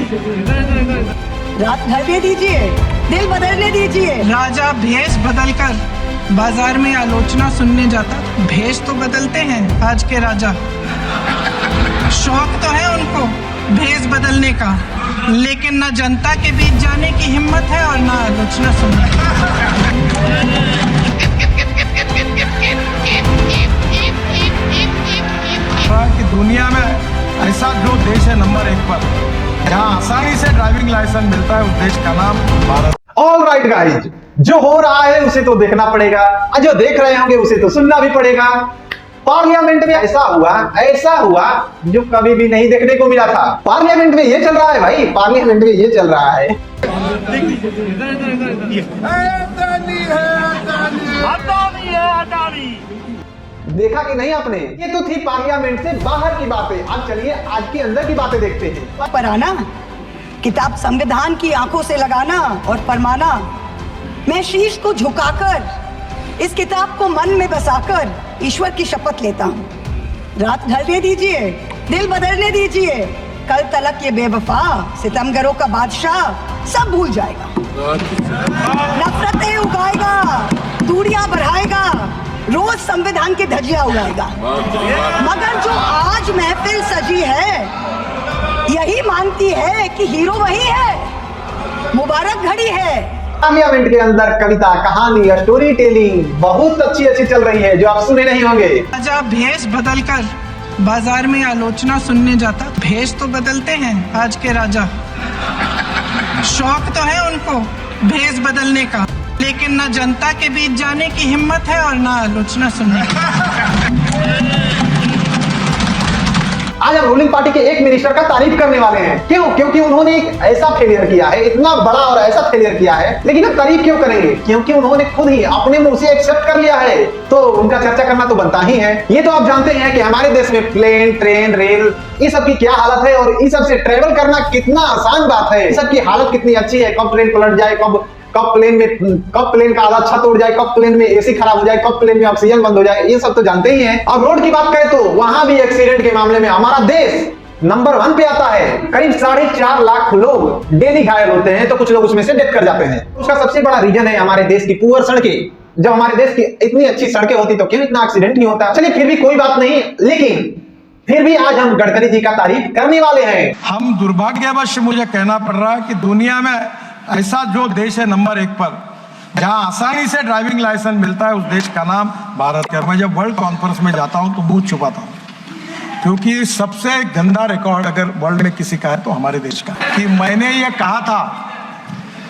रात ढलने दीजिए, दिल बदलने दीजिए। राजा भेष बदलकर बाजार में आलोचना सुनने जाता। भेष तो बदलते हैं आज के राजा, शौक तो है उनको भेष बदलने का, लेकिन न जनता के बीच जाने की हिम्मत है और न आलोचना सुनने की। कि दुनिया में ऐसा जो देश है नंबर 1 पर, जहां आसानी से ड्राइविंग लाइसेंस मिलता है, उस देश का नाम भारत। ऑल राइट गाइज, जो हो रहा है उसे तो देखना पड़ेगा और जो देख रहे होंगे उसे तो सुनना भी पड़ेगा। पार्लियामेंट में ऐसा हुआ जो कभी भी नहीं देखने को मिला था। पार्लियामेंट में ये चल रहा है भाई, पार्लियामेंट में ये चल रहा है। देखा कि नहीं आपने? ये तो थी पार्लियामेंट से बाहर की बातें। अब चलिए आज के अंदर की बातें देखते हैं। पर आना, किताब संविधान की आंखों से लगाना और फरमाना, मैं शीश को झुकाकर इस किताब को मन में बसाकर ईश्वर की शपथ लेता हूँ। रात ढलने दीजिए, दिल बदलने दीजिए। कल तलक ये बेवफा सितमगरों का बादशाह सब भूल जाएगा, नफरतें उगाएगा, दूरियां बढ़ाएगा, रोज संविधान की धज्जियां उड़ाएगा। मगर जो आज महफिल सजी है यही मानती है कि हीरो वही है, मुबारक घड़ी है। पार्लियामेंट के अंदर कविता, कहानी, स्टोरी टेलिंग बहुत अच्छी चल रही है, जो आप सुने नहीं होंगे। राजा भेष बदलकर बाजार में आलोचना सुनने जाता। भेष तो बदलते हैं आज के राजा, शौक तो है उनको भेष बदलने का, लेकिन न जनता के बीच जाने की हिम्मत है और न आलोचना सुनने की। आज हम रूलिंग पार्टी के एक मिनिस्टर का तारीफ करने वाले हैं। क्यों? क्योंकि उन्होंने एक ऐसा फेलियर किया है, इतना बड़ा और ऐसा फेलियर किया है। लेकिन हम तारीफ क्यों करेंगे? क्योंकि उन्होंने खुद ही अपने मुंह से एक्सेप्ट कर लिया है, तो उनका चर्चा करना तो बनता ही है। ये तो आप जानते हैं कि हमारे देश में प्लेन, ट्रेन, रेल, ये सब की क्या हालत है और इस सब से ट्रेवल करना कितना आसान बात है। इस सब की हालत कितनी अच्छी है। कब ट्रेन पलट जाए, कब प्लेन का आधा छत उड़ जाए, कब प्लेन में एसी खराब हो जाए, कब प्लेन में ऑक्सीजन बंद हो जाए, ये सब तो जानते ही हैं। अब रोड की बात करें तो वहां भी एक्सीडेंट के मामले में हमारा देश नंबर 1 पे आता है। करीब 4.5 लाख लोग डेली घायल होते हैं, तो कुछ लोग उसमें से डेथ कर जाते हैं। उसका सबसे बड़ा रीजन है हमारे देश की पुअर सड़कें। जब हमारे देश की इतनी अच्छी सड़कें होती तो क्यों इतना एक्सीडेंट नहीं होता। चलिए फिर भी कोई बात नहीं, लेकिन फिर भी आज हम गडकरी जी का तारीफ करने वाले हैं। हम दुर्भाग्यवश मुझे कहना पड़ रहा है कि दुनिया में ऐसा जो देश है नंबर 1 पर, जहां आसानी से ड्राइविंग लाइसेंस मिलता है, उस देश का नाम भारत है। मैं जब वर्ल्ड कॉन्फ्रेंस में जाता हूं तो मुंह छुपाता हूं, क्योंकि सबसे गंदा रिकॉर्ड अगर वर्ल्ड में किसी का है तो हमारे देश का। कि मैंने ये कहा था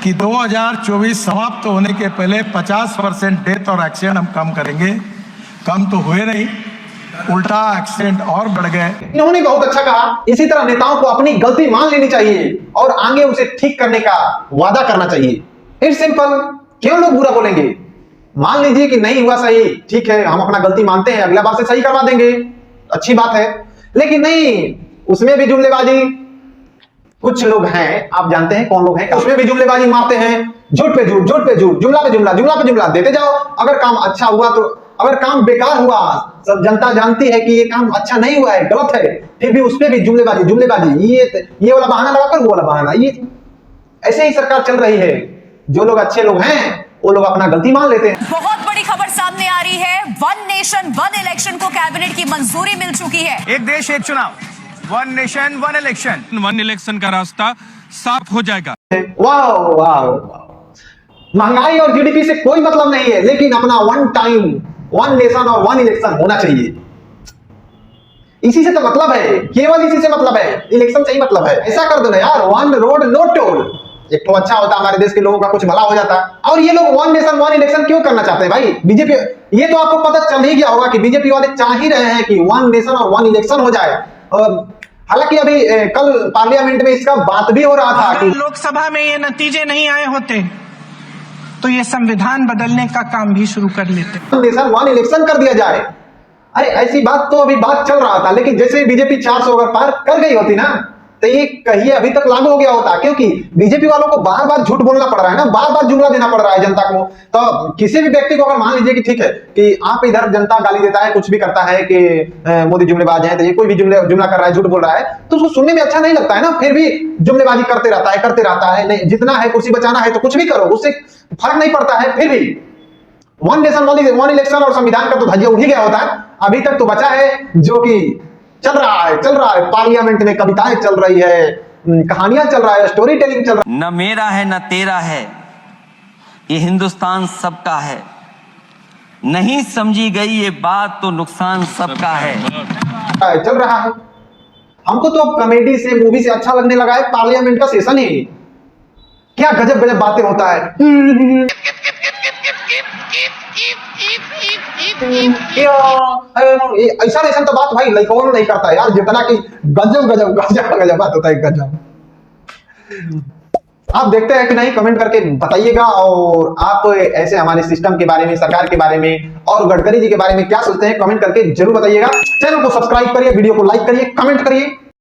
कि 2024 समाप्त होने के पहले 50% डेथ और एक्सीडेंट हम कम करेंगे। कम तो हुए नहीं, उल्टा एक्सीडेंट और बढ़ गए। इन्होंने बहुत अच्छा कहा। इसी तरह नेताओं को अपनी गलती मान लेनी चाहिए और आगे उसे ठीक करने का वादा करना चाहिए। It's simple. क्यों लोग बुरा बोलेंगे? मान लीजिए कि नहीं हुआ सही, ठीक है, हम अपना गलती मानते हैं, अगला बार से सही करवा देंगे, अच्छी बात है। लेकिन नहीं, उसमें भी जुमलेबाजी। कुछ लोग हैं, आप जानते हैं कौन लोग हैं, उसमें भी जुमलेबाजी मारते हैं, झूठ पे झूठ, झूठ पे झूठ, जुमला पे जुमला, जुमला पे जुमला देते जाओ। अगर काम अच्छा हुआ तो, अगर काम बेकार हुआ, सब जनता जानती है कि ये काम अच्छा नहीं हुआ है, गलत है, फिर भी उसपे भी जुमलेबाजी, जुमलेबाजी, ये वाला बहाना लगाकर वो वाला बहाना। ये ऐसे ही सरकार चल रही है। जो लोग अच्छे लोग हैं वो लोग अपना गलती मान लेते हैं। बहुत बड़ी खबर सामने आ रही है। 1 नेशन 1 इलेक्शन को कैबिनेट की मंजूरी मिल चुकी है। एक देश एक चुनाव, 1 नेशन 1 इलेक्शन, 1 इलेक्शन का रास्ता साफ हो जाएगा। वाह वाह, महंगाई और जीडीपी से कोई मतलब नहीं है, लेकिन अपना 1 टाइम 1 नेशन और 1 इलेक्शन होना चाहिए। इसी से तो मतलब है, केवल इसी से मतलब है, इलेक्शन से ही मतलब है। ऐसा कर दो ना यार, 1 रोड नो टोल। एक तो अच्छा होता, हमारे देश के लोगों का कुछ भला हो जाता। और ये लोग 1 नेशन 1 इलेक्शन क्यों करना चाहते हैं भाई? बीजेपी, ये तो आपको पता चल ही गया होगा कि बीजेपी वाले चाह ही रहे हैं कि 1 नेशन और 1 इलेक्शन हो जाए। हालांकि अभी कल पार्लियामेंट में इसका बात भी हो रहा था कि लोकसभा में ये नतीजे नहीं आए होते तो ये संविधान बदलने का काम भी शुरू कर लेते। 1 नेशन 1 इलेक्शन कर दिया जाए। अरे ऐसी बात तो अभी बात चल रहा था, लेकिन जैसे बीजेपी 400 अगर पार कर गई होती ना, तो ये कहिए अभी तक लागू हो गया होता, क्योंकि बीजेपी वालों को बार बार झूठ बोलना पड़ रहा है ना, बार बार जुमला देना पड़ रहा है जनता को। तो किसी भी व्यक्ति को अगर मान लीजिए कि ठीक है कि आप इधर जनता गाली देता है, कुछ भी करता है कि मोदी जुमलेबाज है, तो ये कोई भी जुमला कर रहा है, झूठ बोल रहा है, तो उसको सुनने में अच्छा नहीं लगता है ना, फिर भी जुमलेबाजी करते रहता है। नहीं, जितना है कुर्सी बचाना है तो कुछ भी करो, उससे फर्क नहीं पड़ता है। फिर भी वन नेशन वन इलेक्शन और संविधान का तो धज्जिया उड़ ही गया होता है। अभी तक तो बचा है जो कि चल रहा है पार्लियामेंट में, कविताएं चल रही है, कहानियां चल रहा है, स्टोरी टेलिंग चल रहा है। न मेरा है न तेरा है, ये हिंदुस्तान सबका है, नहीं समझी गई ये बात तो नुकसान सबका है। चल रहा है। हमको तो अब कॉमेडी से, मूवी से अच्छा लगने लगा है पार्लियामेंट का सेशन ही। क्या गजब गजब बातें होता है। ऐसा तो बात भाई लड़कों नहीं करता यार, जितना कि गजब बात होता है, गजब। आप देखते हैं कि नहीं, कमेंट करके बताइएगा। और आप ऐसे हमारे सिस्टम के बारे में, सरकार के बारे में और गडकरी जी के बारे में क्या सोचते हैं, कमेंट करके जरूर बताइएगा। चैनल को सब्सक्राइब करिए, वीडियो को लाइक करिए, कमेंट करिए।